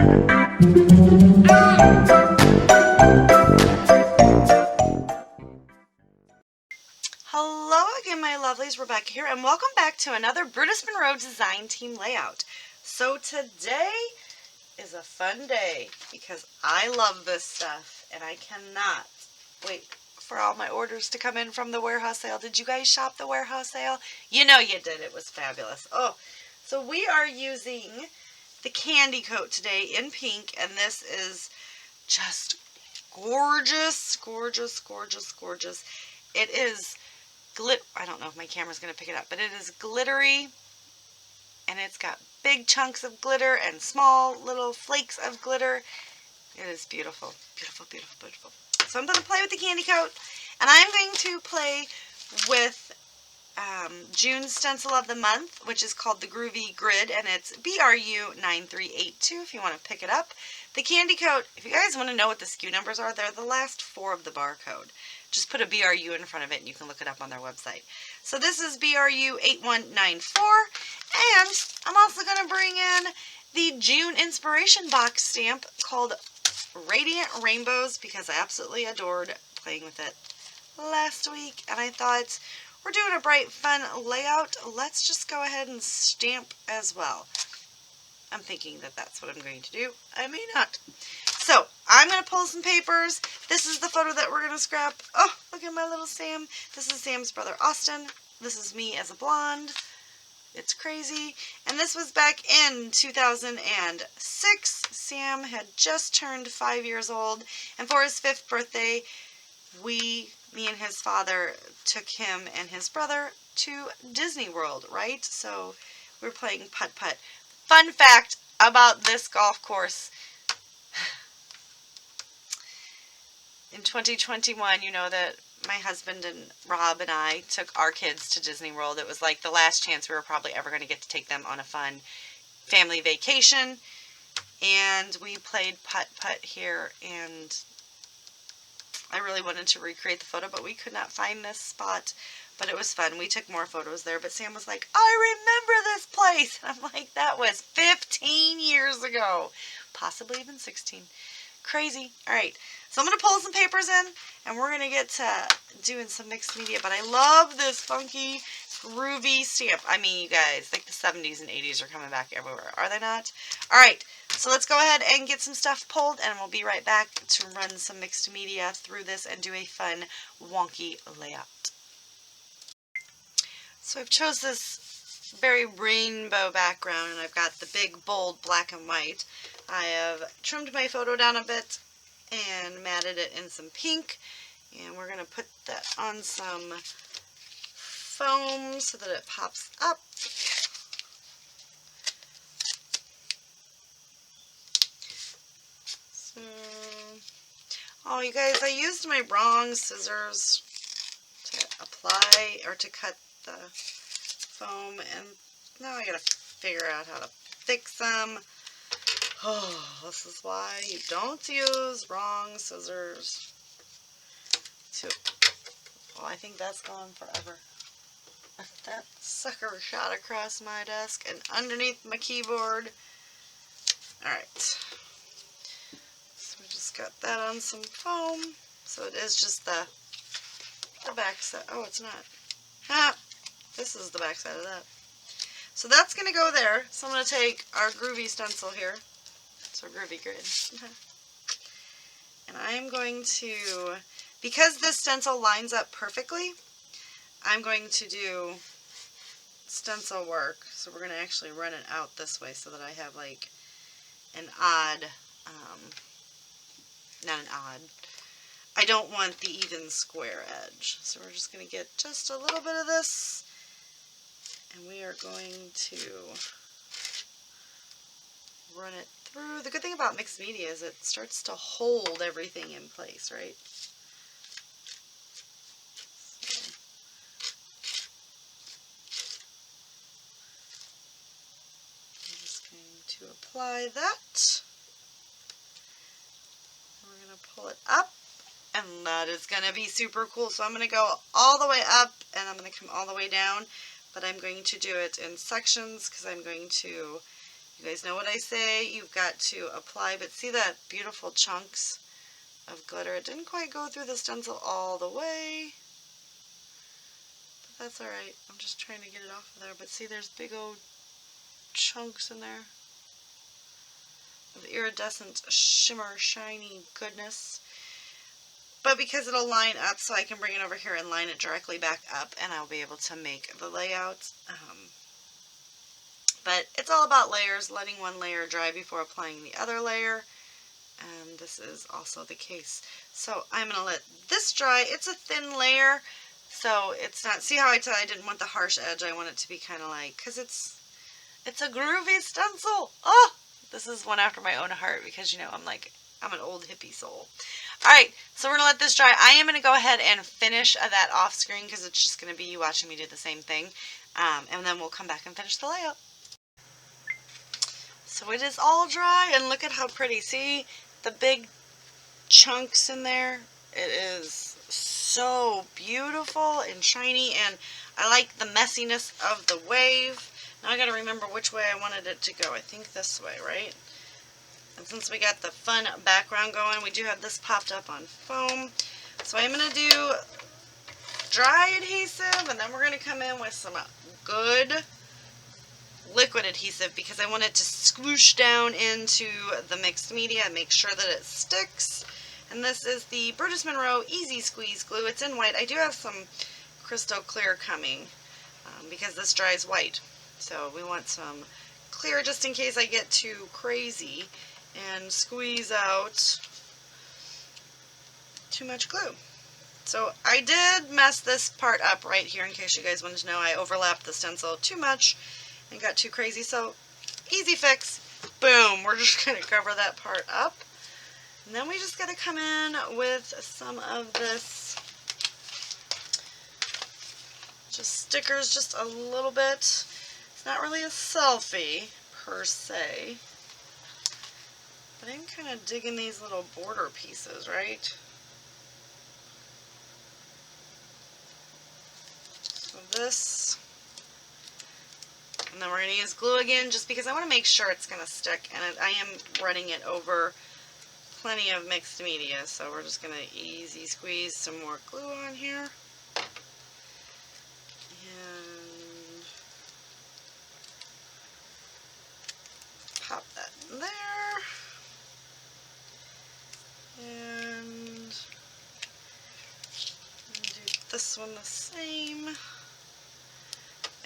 Hello again, my lovelies. Rebecca here, and welcome back to another Brutus Monroe Design Team layout. So today is a fun day because I love this stuff, and I cannot wait for all my orders to come in from the warehouse sale. Did you guys shop the warehouse sale? You know you did. It was fabulous. Oh, so we are using the candy coat today in pink, and this is just gorgeous, gorgeous, gorgeous, gorgeous. It is I don't know if my camera's going to pick it up, but it is glittery, and it's got big chunks of glitter and small little flakes of glitter. It is beautiful, beautiful, beautiful, beautiful. So I'm going to play with the candy coat, and I'm going to play with June's stencil of the month, which is called the Groovy Grid, and it's BRU9382 if you want to pick it up. The candy coat, if you guys want to know what the SKU numbers are, they're the last 4 of the barcode. Just put a BRU in front of it and you can look it up on their website. So this is BRU8194, and I'm also going to bring in the June Inspiration Box stamp called Radiant Rainbows because I absolutely adored playing with it last week, and I thought, we're doing a bright, fun layout. Let's just go ahead and stamp as well. I'm thinking that that's what I'm going to do. I may not. So, I'm going to pull some papers. This is the photo that we're going to scrap. Oh, look at my little Sam. This is Sam's brother, Austin. This is me as a blonde. It's crazy. And this was back in 2006. Sam had just turned 5 years old. And for his 5th birthday, me and his father took him and his brother to Disney World, right? So we're playing putt-putt. Fun fact about this golf course. In 2021, you know that my husband and Rob and I took our kids to Disney World. It was like the last chance we were probably ever going to get to take them on a fun family vacation. And we played putt-putt here, and I really wanted to recreate the photo, but we could not find this spot. But it was fun. We took more photos there, but Sam was like, I remember this place. And I'm like, that was 15 years ago. Possibly even 16. Crazy. All right. So I'm going to pull some papers in, and we're going to get to doing some mixed media. But I love this funky, groovy stamp. I mean, you guys, like the 70s and 80s are coming back everywhere. Are they not? All right. So let's go ahead and get some stuff pulled, and we'll be right back to run some mixed media through this and do a fun, wonky layout. So I've chose this very rainbow background, and I've got the big, bold black and white. I have trimmed my photo down a bit and matted it in some pink, and we're going to put that on some foam so that it pops up. So, oh, you guys, I used my wrong scissors to apply or to cut the foam, and now I gotta figure out how to fix them. Oh, this is why you don't use wrong scissors. Oh, I think that's gone forever. That sucker shot across my desk and underneath my keyboard. Alright. So we just got that on some foam. So it is just the back side. Oh, it's not. Ah, this is the back side of that. So that's going to go there. So I'm going to take our Groovy stencil here. It's our Groovy Grid. And I'm going to, because this stencil lines up perfectly, I'm going to do stencil work. So we're going to actually run it out this way so that I have like an odd, not an odd, I don't want the even square edge. So we're just going to get just a little bit of this, and we are going to run it through. The good thing about mixed media is it starts to hold everything in place, right? So I'm just going to apply that. We're going to pull it up, and that is going to be super cool. So I'm going to go all the way up, and I'm going to come all the way down, but I'm going to do it in sections because I'm going to You guys know what I say, you've got to apply, but see that beautiful chunks of glitter? It didn't quite go through the stencil all the way, but that's alright. I'm just trying to get it off of there, but see there's big old chunks in there of iridescent shimmer shiny goodness. But because it'll line up, so I can bring it over here and line it directly back up, and I'll be able to make the layout. But it's all about layers, letting one layer dry before applying the other layer, and this is also the case. So I'm going to let this dry. It's a thin layer, so it's not, see how I tell you I didn't want the harsh edge, I want it to be kind of like, because it's a groovy stencil. Oh, this is one after my own heart, because you know I'm an old hippie soul. Alright, so we're going to let this dry. I am going to go ahead and finish that off screen because it's just going to be you watching me do the same thing. And then we'll come back and finish the layout. So it is all dry, and look at how pretty. See the big chunks in there? It is so beautiful and shiny, and I like the messiness of the wave. Now I got to remember which way I wanted it to go. I think this way, right? And since we got the fun background going, we do have this popped up on foam. So I'm going to do dry adhesive, and then we're going to come in with some good liquid adhesive because I want it to squoosh down into the mixed media and make sure that it sticks. And this is the Brutus Monroe Easy Squeeze Glue. It's in white. I do have some crystal clear coming because this dries white. So we want some clear just in case I get too crazy and squeeze out too much glue. So I did mess this part up right here in case you guys wanted to know. I overlapped the stencil too much and got too crazy. So easy fix. Boom. We're just going to cover that part up. And then we just got to come in with some of this just stickers, just a little bit. It's not really a selfie per se. But I'm kind of digging these little border pieces, right? So this, and then we're going to use glue again just because I want to make sure it's going to stick, and I am running it over plenty of mixed media, so we're just going to easy squeeze some more glue on here. And pop that in there. And do this one the same.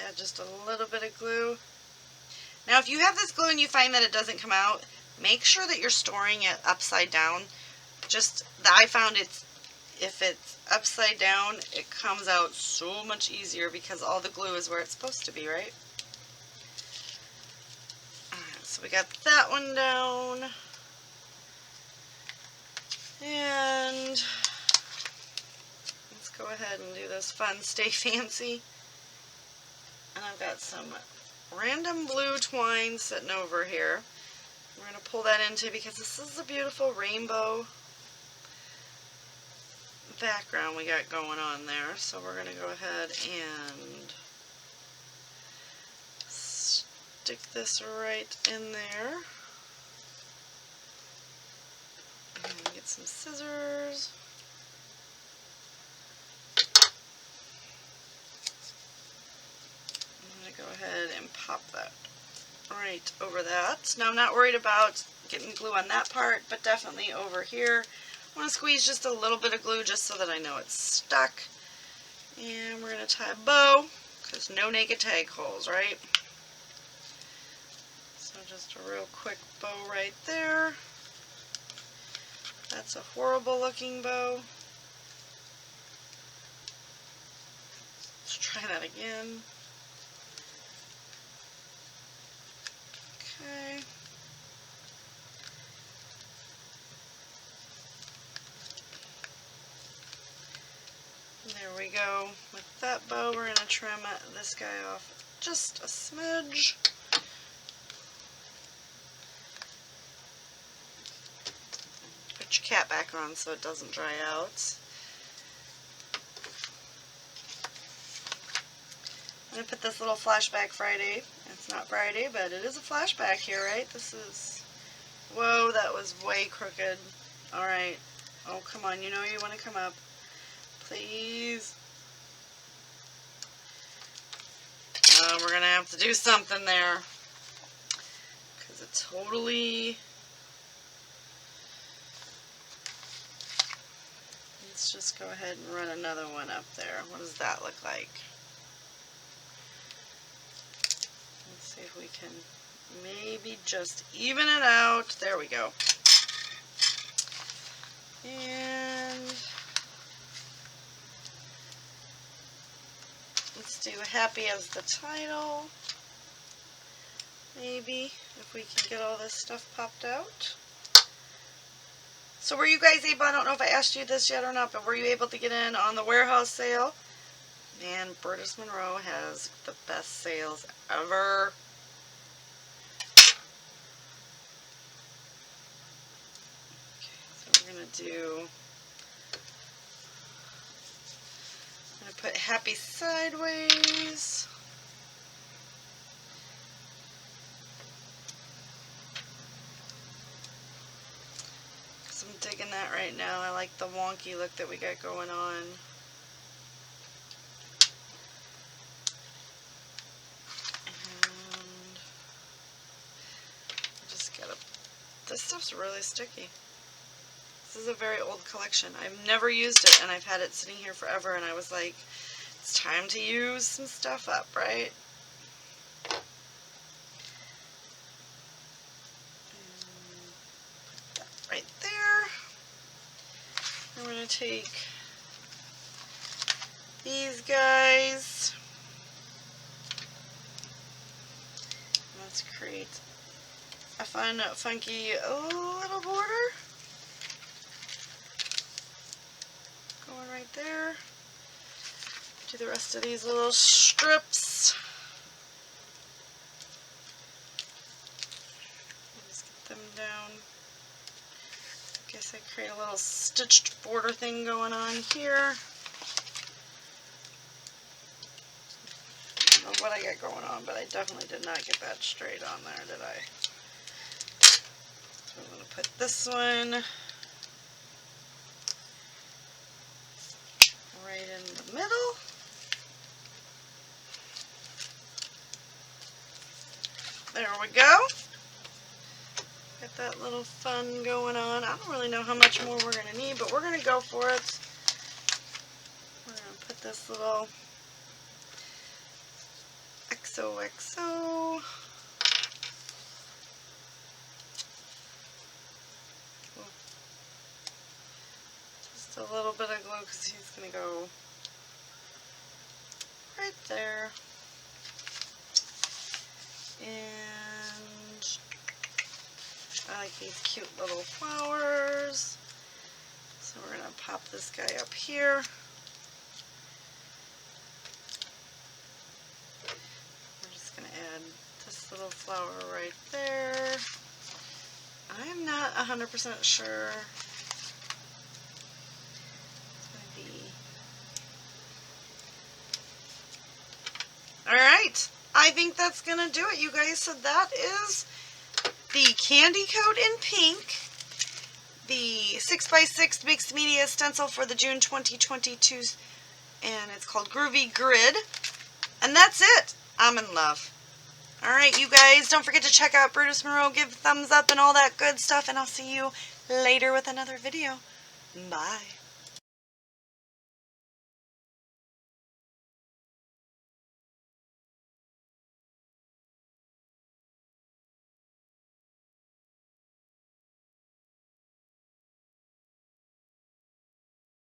Add just a little bit of glue. Now if you have this glue and you find that it doesn't come out, make sure that you're storing it upside down. I found if it's upside down, it comes out so much easier because all the glue is where it's supposed to be, right? Alright, so we got that one down. And let's go ahead and do this fun Stay Fancy. And I've got some random blue twine sitting over here. We're going to pull that into because this is a beautiful rainbow background we got going on there. So we're going to go ahead and stick this right in there. And get some scissors. I'm going to go ahead and pop that right over that. Now I'm not worried about getting glue on that part, but definitely over here. I want to squeeze just a little bit of glue just so that I know it's stuck. And we're going to tie a bow, because no naked tag holes, right? So just a real quick bow right there. That's a horrible looking bow. Let's try that again. Okay. There we go. With that bow, we're going to trim this guy off just a smidge. Put your cap back on so it doesn't dry out. I'm going to put this little Flashback Friday and some not Friday, but it is a flashback here, right? This is... Whoa, that was way crooked. Alright. Oh, come on. You know you want to come up. Please. We're going to have to do something there. Because it totally... Let's just go ahead and run another one up there. What does that look like? Let's see if we can maybe just even it out. There we go. And let's do happy as the title. Maybe, if we can get all this stuff popped out. So were you guys able, I don't know if I asked you this yet or not, but were you able to get in on the warehouse sale? Man, Brutus Monroe has the best sales ever. Okay, so we're going to do, I'm going to put happy sideways. I'm digging that right now. I like the wonky look that we got going on. And I just gotta, this stuff's really sticky. This is a very old collection. I've never used it and I've had it sitting here forever, and I was like, it's time to use some stuff up, right? Right there. I'm going to take these guys. Let's create a fun, funky little border. Going right there. Do the rest of these little strips. Just get them down. Guess I create a little stitched border thing going on here. I don't know what I got going on, but I definitely did not get that straight on there, did I? So I'm going to put this one right in the middle. There we go. Got that little fun going on. I don't really know how much more we're going to need, but we're going to go for it. We're going to put this little XOXO. Just a little bit of glue because he's going to go right there. And I like these cute little flowers. So we're going to pop this guy up here. We're just going to add this little flower right there. I'm not 100% sure. It's going to be... Alright, I think that's going to do it, you guys. So that is the Candy Coat in pink, the 6x6 mixed media stencil for the June 2022, and it's called Groovy Grid. And that's it. I'm in love. Alright, you guys, don't forget to check out Brutus Monroe, give thumbs up and all that good stuff, and I'll see you later with another video. Bye.